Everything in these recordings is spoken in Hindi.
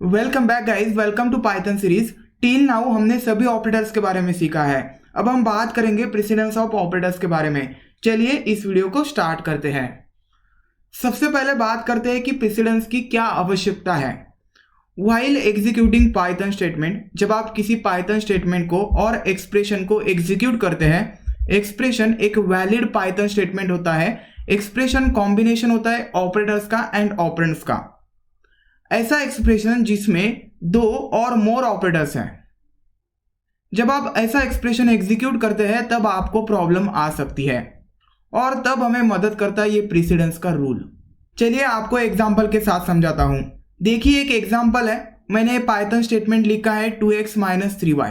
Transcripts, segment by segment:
Welcome back guys, welcome to Python series. Till now हमने सभी ऑपरेटर्स के बारे में सीखा है। अब हम बात करेंगे प्रेसिडेंस ऑफ ऑपरेटर्स के बारे में। चलिए इस वीडियो को स्टार्ट करते हैं। सबसे पहले बात करते हैं कि प्रेसिडेंस की क्या आवश्यकता है। व्हाइल एग्जीक्यूटिंग पाइथन स्टेटमेंट, जब आप किसी पाइथन स्टेटमेंट को और एक्सप्रेशन को एग्जीक्यूट करते हैं, एक्सप्रेशन एक वैलिड पाइथन स्टेटमेंट होता है। एक्सप्रेशन कॉम्बिनेशन होता है ऑपरेटर्स का एंड ऑपरेंड्स का। ऐसा एक्सप्रेशन जिसमें दो और मोर ऑपरेटर्स हैं। जब आप ऐसा एक्सप्रेशन एग्जीक्यूट करते हैं तब आपको प्रॉब्लम आ सकती है और तब हमें मदद करता है ये प्रेसिडेंस का रूल। चलिए आपको एग्जांपल के साथ समझाता हूं। देखिए एक एग्जांपल है, मैंने पाइथन स्टेटमेंट लिखा है 2x - 3y।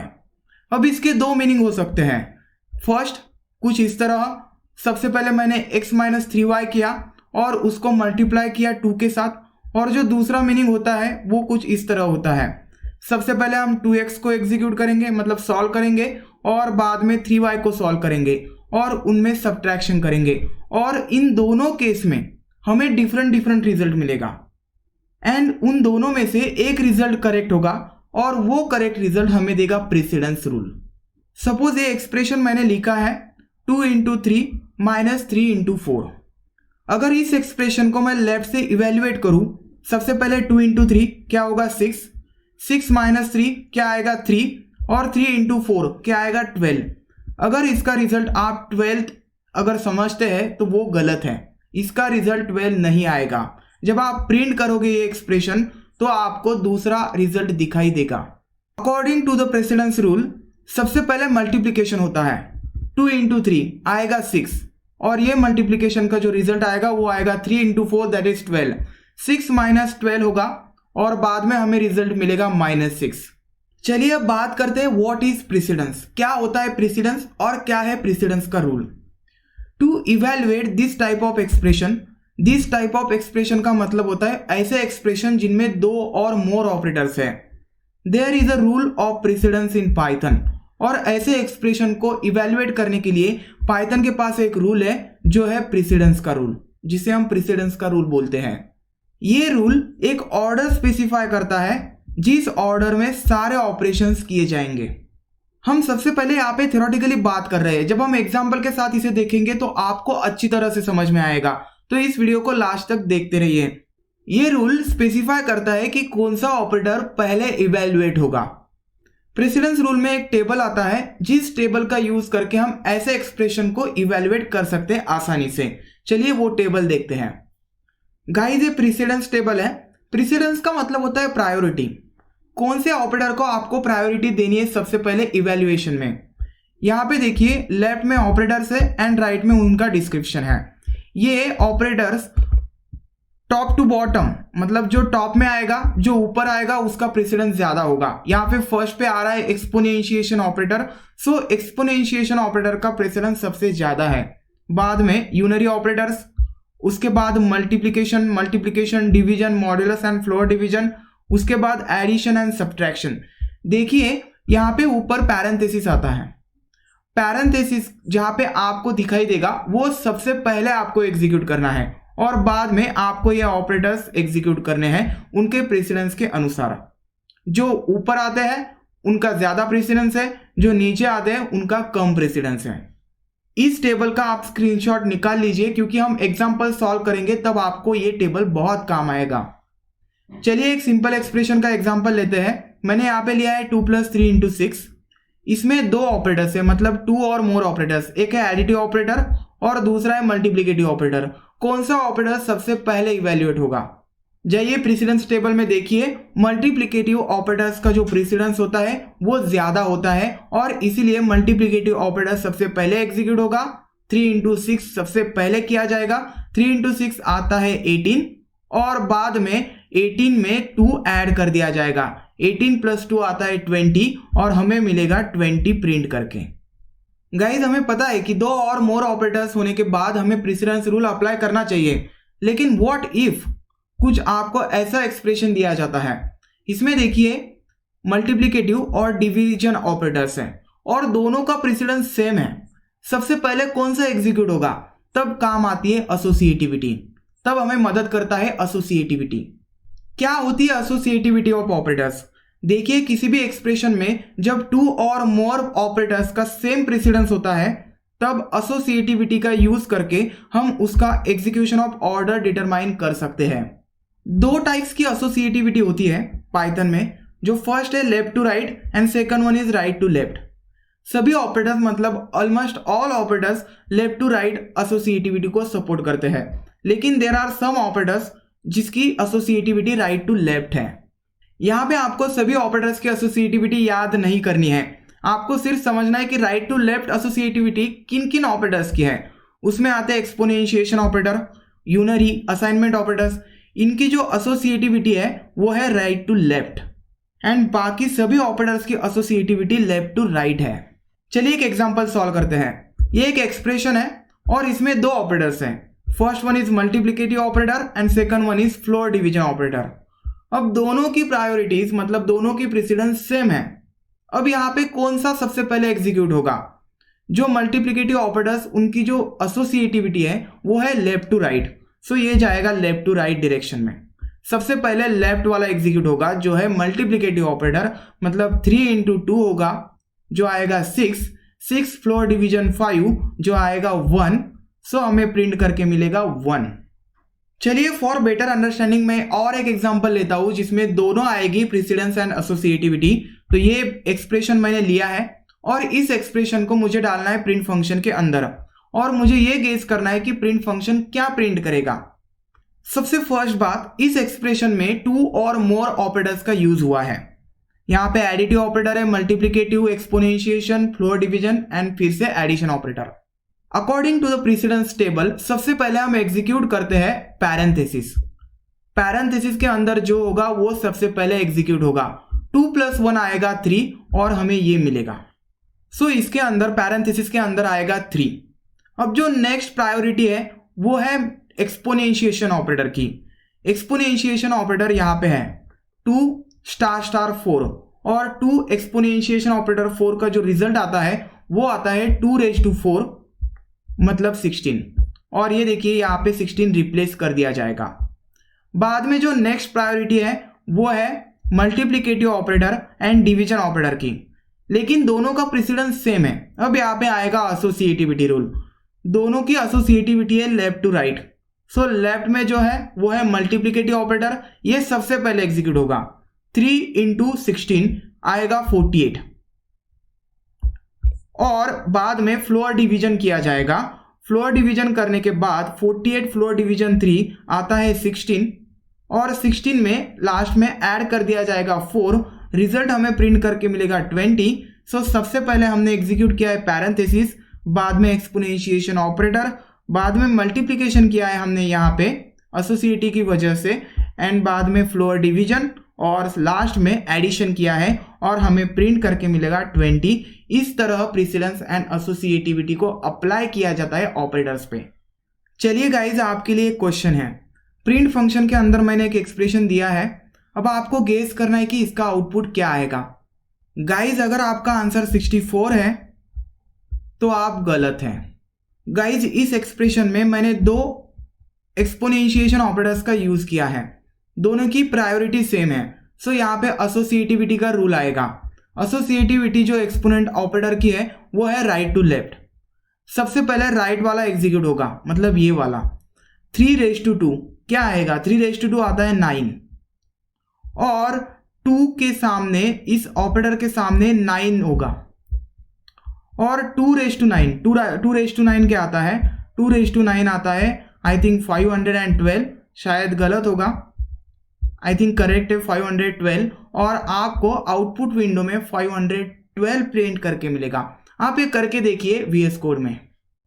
अब इसके दो मीनिंग हो सकते हैं। फर्स्ट कुछ इस तरह, सबसे पहले मैंने x - 3y किया और उसको मल्टीप्लाई किया 2 के साथ। और जो दूसरा मीनिंग होता है वो कुछ इस तरह होता है, सबसे पहले हम 2x को एग्जीक्यूट करेंगे, मतलब सॉल्व करेंगे, और बाद में 3y को सॉल्व करेंगे और उनमें सब्ट्रैक्शन करेंगे। और इन दोनों केस में हमें डिफरेंट रिजल्ट मिलेगा एंड उन दोनों में से एक रिजल्ट करेक्ट होगा और वो करेक्ट रिजल्ट हमें देगा प्रेसिडेंस रूल। सपोज ये एक्सप्रेशन मैंने लिखा है 2 × 3 - 3 × 4। अगर इस एक्सप्रेशन को मैं लेफ्ट से इवेल्युएट करूं, सबसे पहले 2 × 3 क्या होगा 6, 6 - 3 क्या आएगा 3, और 3 × 4 क्या आएगा 12। अगर इसका रिजल्ट आप 12 अगर समझते हैं तो वो गलत है, इसका रिजल्ट 12 नहीं आएगा। जब आप प्रिंट करोगे ये एक्सप्रेशन तो आपको दूसरा रिजल्ट दिखाई देगा। According to the precedence rule सबसे पहले मल्टीप्लीकेशन होता है। 2 × 3 आएगा 6 और ये मल्टीप्लीकेशन का जो रिजल्ट आएगा वो आएगा 3 × 4 दैट इज 12। 6 - 12 होगा और बाद में हमें रिजल्ट मिलेगा -6। चलिए अब बात करते हैं व्हाट इज प्रेसिडेंस, क्या होता है प्रेसिडेंस और क्या है प्रेसिडेंस का rule. To evaluate this type of expression, this type of expression का मतलब होता है ऐसे एक्सप्रेशन जिनमें दो और मोर ऑपरेटर्स है। There is a rule of precedence in Python. और ऐसे एक्सप्रेशन को इवेल्युएट करने के लिए पाइथन के पास एक रूल है जो है प्रेसिडेंस का रूल, जिसे हम प्रेसिडेंस का रूल बोलते हैं। ये रूल एक ऑर्डर स्पेसिफाई करता है जिस ऑर्डर में सारे ऑपरेशंस किए जाएंगे। हम सबसे पहले यहाँ पे थ्योरेटिकली बात कर रहे हैं, जब हम एग्जांपल के साथ इसे देखेंगे तो आपको अच्छी तरह से समझ में आएगा, तो इस वीडियो को लास्ट तक देखते रहिए। ये रूल स्पेसिफाई करता है कि कौन सा ऑपरेटर पहले इवेल्युएट होगा। प्रेसिडेंस रूल में एक टेबल आता है जिस टेबल का यूज करके हम ऐसे एक्सप्रेशन को इवेल्युएट कर सकते हैं आसानी से। चलिए वो टेबल देखते हैं। गाइस ये प्रेसिडेंस टेबल है। प्रेसिडेंस का मतलब होता है प्रायोरिटी, कौन से ऑपरेटर को आपको प्रायोरिटी देनी है सबसे पहले इवेल्युएशन में। यहाँ पे देखिए लेफ्ट में ऑपरेटर्स है एंड राइट में उनका डिस्क्रिप्शन है। ये ऑपरेटर्स टॉप टू बॉटम, मतलब जो टॉप में आएगा जो ऊपर आएगा उसका प्रेसिडेंस ज्यादा होगा। यहाँ पे फर्स्ट पे आ रहा है एक्सपोनेंशिएशन ऑपरेटर, सो एक्सपोनेंशिएशन ऑपरेटर का प्रेसिडेंस सबसे ज्यादा है। बाद में यूनरी ऑपरेटर्स, उसके बाद multiplication, division, modulus and floor division, उसके बाद एडिशन एंड सब्ट्रैक्शन। देखिए यहाँ पे ऊपर पैरेंथेसिस आता है। पैरेंथेसिस जहाँ पे आपको दिखाई देगा वो सबसे पहले आपको एग्जीक्यूट करना है और बाद में आपको ये ऑपरेटर्स एग्जीक्यूट करने हैं उनके प्रेसिडेंस के अनुसार। जो ऊपर आते हैं उनका ज्यादा प्रेसिडेंस है, जो नीचे आते हैं उनका कम प्रेसिडेंस है। इस टेबल का आप स्क्रीनशॉट निकाल लीजिए क्योंकि हम एग्जांपल सॉल्व करेंगे तब आपको ये टेबल बहुत काम आएगा। चलिए एक सिंपल एक्सप्रेशन का एग्जांपल लेते हैं। मैंने यहाँ पे लिया है 2 + 3 × 6। इसमें दो ऑपरेटर्स है, मतलब 2 और मोर ऑपरेटर्स। एक है एडिटिव ऑपरेटर और दूसरा है मल्टीप्लिकेटिव ऑपरेटर। कौन सा ऑपरेटर सबसे पहले इवेल्युएट होगा? जाइए प्रेसिडेंस टेबल में देखिए, मल्टीप्लिकेटिव ऑपरेटर्स का जो प्रेसिडेंस होता है वो ज्यादा होता है और इसीलिए मल्टीप्लिकेटिव ऑपरेटर सबसे पहले एग्जीक्यूट होगा। 3 × 6 सबसे पहले किया जाएगा। 3 × 6 आता है 18 और बाद में 18 में 2 ऐड कर दिया जाएगा। 18 + 2 आता है 20 और हमें मिलेगा 20 प्रिंट करके। गाइज हमें पता है कि दो और मोर ऑपरेटर्स होने के बाद हमें प्रेसिडेंस रूल अप्लाई करना चाहिए, लेकिन व्हाट इफ कुछ आपको ऐसा एक्सप्रेशन दिया जाता है। इसमें देखिए मल्टीप्लिकेटिव और डिवीजन ऑपरेटर्स हैं और दोनों का प्रेसिडेंस सेम है। सबसे पहले कौन सा एग्जीक्यूट होगा? तब काम आती है एसोसिएटिविटी, तब हमें मदद करता है एसोसिएटिविटी। क्या होती है एसोसिएटिविटी ऑफ ऑपरेटर्स? देखिए, किसी भी एक्सप्रेशन में जब टू और मोर ऑपरेटर्स का सेम प्रेसिडेंस होता है तब एसोसिएटिविटी का यूज करके हम उसका एग्जीक्यूशन ऑफ ऑर्डर डिटरमाइन कर सकते हैं। दो टाइप्स की एसोसिएटिविटी होती है पाइथन में। जो फर्स्ट है left to right and second one is right to left. सभी ऑपरेटर्स मतलब almost all operators left to right associativity को सपोर्ट करते हैं, लेकिन देयर आर सम ऑपरेटर्स जिसकी एसोसिएटिविटी राइट टू लेफ्ट है। यहाँ पे आपको सभी ऑपरेटर्स की एसोसिएटिविटी याद नहीं करनी है, आपको सिर्फ समझना है कि राइट टू लेफ्ट एसोसिएटिविटी किन किन ऑपरेटर्स की है। उसमें आते हैं exponentiation operator, unary, assignment operators. इनकी जो एसोसिएटिविटी है वो है राइट टू लेफ्ट एंड बाकी सभी ऑपरेटर्स की एसोसिएटिविटी लेफ्ट टू राइट है। चलिए एक एग्जांपल सॉल्व करते हैं। ये एक एक्सप्रेशन है और इसमें दो ऑपरेटर्स हैं। First one is multiplicative operator and second one is floor division operator. अब दोनों की प्रायोरिटीज मतलब दोनों की प्रेसिडेंस सेम है। अब यहाँ पे कौन सा सबसे पहले एग्जीक्यूट होगा? जो मल्टीप्लिकेटिव ऑपरेटर्स उनकी जो एसोसिएटिविटी है वो है लेफ्ट टू राइट, सो ये जाएगा लेफ्ट टू राइट डायरेक्शन में। सबसे पहले लेफ्ट वाला एग्जीक्यूट होगा जो है मल्टीप्लिकेटिव ऑपरेटर, मतलब 3 into 2 होगा जो आएगा 6 फ्लोर डिवीजन 5 जो आएगा 1, सो हमें प्रिंट करके मिलेगा 1। चलिए फॉर बेटर अंडरस्टैंडिंग में और एक एग्जांपल लेता हूं जिसमें दोनों आएगी प्रेसिडेंस एंड एसोसिएटिविटी। तो ये एक्सप्रेशन मैंने लिया है और इस एक्सप्रेशन को मुझे डालना है प्रिंट फंक्शन के अंदर और मुझे ये गेस करना है कि प्रिंट फंक्शन क्या प्रिंट करेगा। सबसे फर्स्ट बात, इस एक्सप्रेशन में टू और मोर ऑपरेटर्स का यूज हुआ है। यहाँ पे एडिटिव ऑपरेटर है, multiplicative, exponentiation, floor division and फिर से addition operator. According to the precedence table सबसे पहले हम एग्जीक्यूट करते हैं पैरेंथेसिस। पैरेंथेसिस के अंदर जो होगा वो सबसे पहले एग्जीक्यूट होगा। 2 + 1 आएगा 3 और हमें ये मिलेगा। सो इसके अंदर पैरेंथेसिस के अंदर आएगा 3। अब जो नेक्स्ट प्रायोरिटी है वो है एक्सपोनेंशिएशन ऑपरेटर की। एक्सपोनेंशिएशन ऑपरेटर यहाँ पे है 2 * 4 और 2 एक्सपोनेंशिएशन ऑपरेटर 4 का जो रिजल्ट आता है वो आता है 2⁴ मतलब 16 और ये देखिए यहाँ पे 16 रिप्लेस कर दिया जाएगा। बाद में जो नेक्स्ट प्रायोरिटी है वो है multiplicative operator and division operator की, लेकिन दोनों का प्रेसिडेंस सेम है। अब यहाँ पे आएगा एसोसिएटिविटी रूल। दोनों की एसोसिएटिविटी है left to right, so left में जो है वो है मल्टीप्लिकेटिव ऑपरेटर, ये सबसे पहले एग्जीक्यूट होगा। 3 × 16 आएगा 48 और बाद में फ्लोर डिवीजन किया जाएगा। फ्लोर डिवीजन करने के बाद 48 फ्लोर डिवीजन 3 आता है 16 और 16 में लास्ट में ऐड कर दिया जाएगा 4, रिजल्ट हमें प्रिंट करके मिलेगा 20। सो सबसे पहले हमने एग्जीक्यूट किया है पैरेंथेसिस, बाद में एक्सपोनेंशिएशन ऑपरेटर, बाद में मल्टीप्लिकेशन किया है हमने यहाँ पे एसोसिएटिव की वजह से एंड बाद में फ्लोर डिवीजन और लास्ट में एडिशन किया है और हमें प्रिंट करके मिलेगा 20। इस तरह प्रेसिडेंस एंड एसोसिएटिविटी को अप्लाई किया जाता है ऑपरेटर्स पे। चलिए गाइज आपके लिए एक क्वेश्चन है। प्रिंट फंक्शन के अंदर मैंने एक एक्सप्रेशन दिया है, अब आपको गेस करना है कि इसका आउटपुट क्या आएगा। गाइज अगर आपका आंसर 64 है तो आप गलत हैं। गाइज इस एक्सप्रेशन में मैंने दो एक्सपोनेंशिएशन ऑपरेटर्स का यूज किया है, दोनों की प्रायोरिटी सेम है, सो यहाँ पे एसोसिएटिविटी का रूल आएगा। एसोसिएटिविटी जो एक्सपोनेंट ऑपरेटर की है वो है राइट टू लेफ्ट। सबसे पहले राइट वाला एग्जीक्यूट होगा, मतलब ये वाला। 3⁻² क्या आएगा? 3⁻² आता है 9 और 2 के सामने, इस ऑपरेटर के सामने 9 होगा और 2⁻9 क्या आता है? 2⁻9 आता है आई थिंक 512, शायद गलत होगा, आई थिंक करेक्ट है 512 और आपको आउटपुट विंडो में 512 प्रिंट करके मिलेगा। आप ये करके देखिए VS कोड में।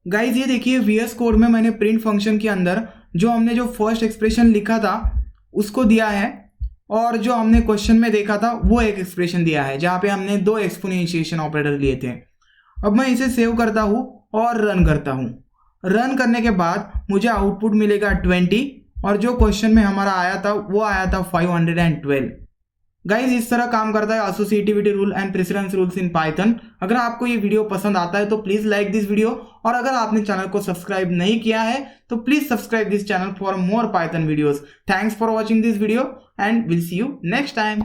गाइज ये देखिए VS कोड में मैंने प्रिंट फंक्शन के अंदर जो हमने जो फर्स्ट एक्सप्रेशन लिखा था उसको दिया है और जो हमने क्वेश्चन में देखा था वो एक एक्सप्रेशन दिया है जहाँ पे हमने दो एक्सपोनेंशिएशन ऑपरेटर लिए थे। अब मैं इसे सेव करता हूँ और रन करता हूँ। रन करने के बाद मुझे आउटपुट मिलेगा 20 और जो क्वेश्चन में हमारा आया था वो आया था 512। गाइज इस तरह काम करता है associativity rule and precedence rules in Python. अगर आपको ये वीडियो पसंद आता है तो प्लीज लाइक दिस वीडियो, और अगर आपने चैनल को सब्सक्राइब नहीं किया है तो please subscribe this channel for more Python videos. Thanks for watching this video and will see you next time.